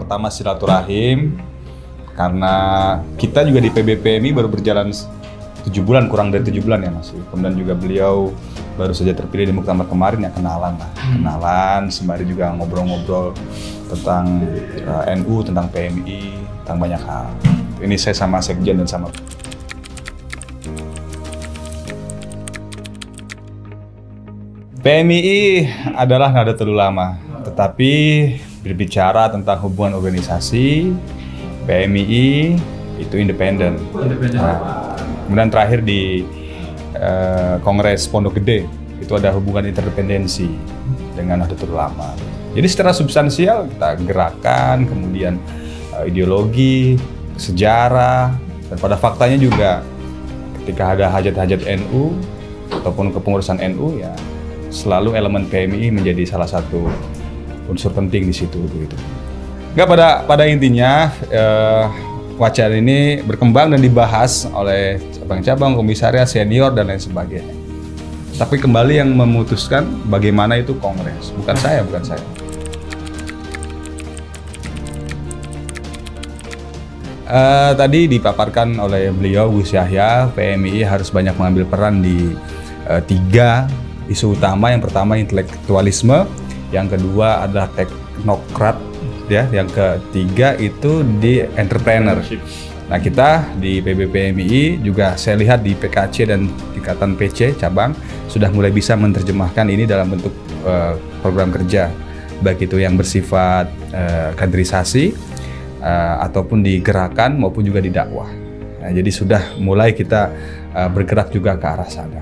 pertama silaturahim, karena kita juga di PBPMI baru berjalan 7 bulan, kurang dari 7 bulan ya Mas. Kemudian juga beliau baru saja terpilih di muktamar kemarin, ya kenalan lah. Kenalan, sembari juga ngobrol-ngobrol tentang NU, tentang PMI, tentang banyak hal. Ini saya sama Sekjen dan sama PMI adalah Nahdlatul Ulama, tetapi berbicara tentang hubungan organisasi, PMI itu independen. Nah, kemudian terakhir di Kongres Pondok Gede itu ada hubungan interdependensi dengan Nahdlatul Ulama. Jadi secara substansial kita gerakan, kemudian ideologi, sejarah, dan pada faktanya juga ketika ada hajat-hajat NU ataupun kepengurusan NU, ya selalu elemen PMI menjadi salah satu unsur penting di situ gitu. Nggak, pada intinya wacana ini berkembang dan dibahas oleh cabang-cabang, komisariat, senior dan lain sebagainya. Tapi kembali yang memutuskan bagaimana itu Kongres, bukan saya. Tadi dipaparkan oleh beliau Gus Yahya, PMI harus banyak mengambil peran di 3 isu utama. Yang pertama intelektualisme, yang kedua adalah teknokrat, ya, yang ketiga itu di entrepreneurship. Nah, kita di PBPMI juga saya lihat di PKC dan tingkatan PC cabang sudah mulai bisa menerjemahkan ini dalam bentuk program kerja, baik itu yang bersifat kaderisasi ataupun di gerakan maupun juga di dakwah. Nah, jadi sudah mulai kita bergerak juga ke arah sana.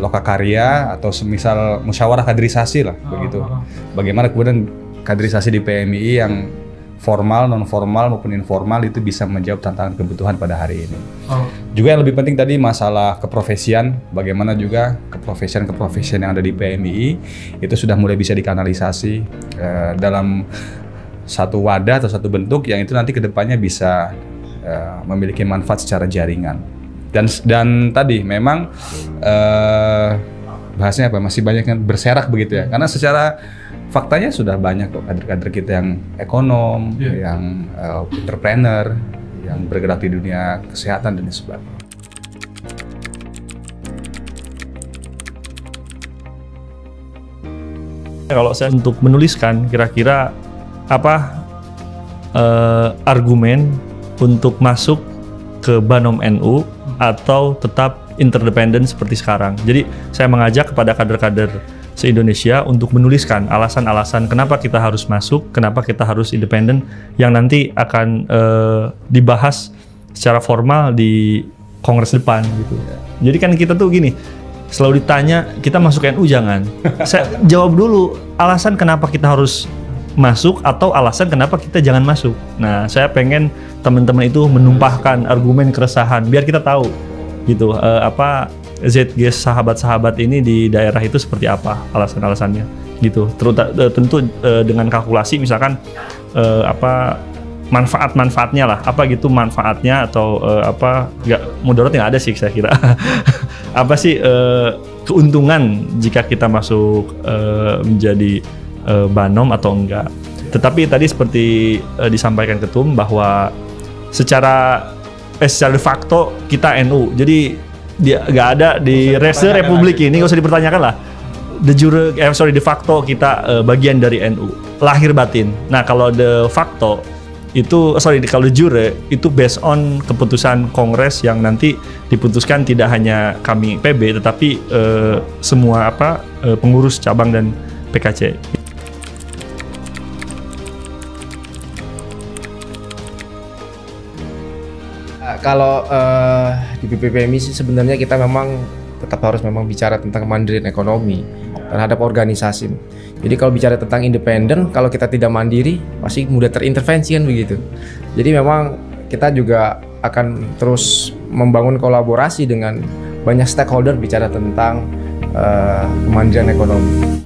Lokakarya atau semisal musyawarah kaderisasi lah, begitu. Bagaimana kemudian kaderisasi di PMI yang formal, non formal maupun informal itu bisa menjawab tantangan kebutuhan pada hari ini. Juga yang lebih penting tadi masalah keprofesian, bagaimana juga keprofesian yang ada di PMI itu sudah mulai bisa dikanalisasi dalam satu wadah atau satu bentuk yang itu nanti kedepannya bisa memiliki manfaat secara jaringan. Dan tadi memang bahasnya apa, masih banyak yang berserak begitu ya, karena secara faktanya sudah banyak kok kader-kader kita yang ekonom, yang entrepreneur, yang bergerak di dunia kesehatan dan sebagainya. Kalau saya untuk menuliskan kira-kira apa argumen untuk masuk ke Banom NU atau tetap interdependen seperti sekarang. Jadi saya mengajak kepada kader-kader se-Indonesia untuk menuliskan alasan-alasan kenapa kita harus masuk, kenapa kita harus independen, yang nanti akan dibahas secara formal di Kongres depan gitu. Jadi kan kita tuh gini, selalu ditanya kita masuk NU jangan. Saya jawab dulu alasan kenapa kita harus masuk atau alasan kenapa kita jangan masuk. Nah, saya pengen teman-teman itu menumpahkan argumen keresahan biar kita tahu gitu apa ZG sahabat-sahabat ini di daerah itu seperti apa alasan-alasannya gitu. Tentu dengan kalkulasi misalkan apa manfaat-manfaatnya lah, apa gitu manfaatnya atau apa nggak mudarat nggak ada sih saya kira. Apa sih keuntungan jika kita masuk menjadi Banom atau enggak. Tetapi tadi seperti disampaikan Ketum bahwa secara de facto kita NU. Jadi dia nggak ada di rese Republik ini, nggak usah dipertanyakan lah. De facto kita bagian dari NU, lahir batin. Nah, kalau de facto itu kalau de jure itu based on keputusan Kongres yang nanti diputuskan tidak hanya kami PB tetapi semua pengurus cabang dan PKC. Kalau di BPPMI sih sebenarnya kita memang tetap harus bicara tentang kemandirian ekonomi terhadap organisasi. Jadi kalau bicara tentang independen, kalau kita tidak mandiri pasti mudah terintervensi kan begitu. Jadi memang kita juga akan terus membangun kolaborasi dengan banyak stakeholder bicara tentang kemandirian ekonomi.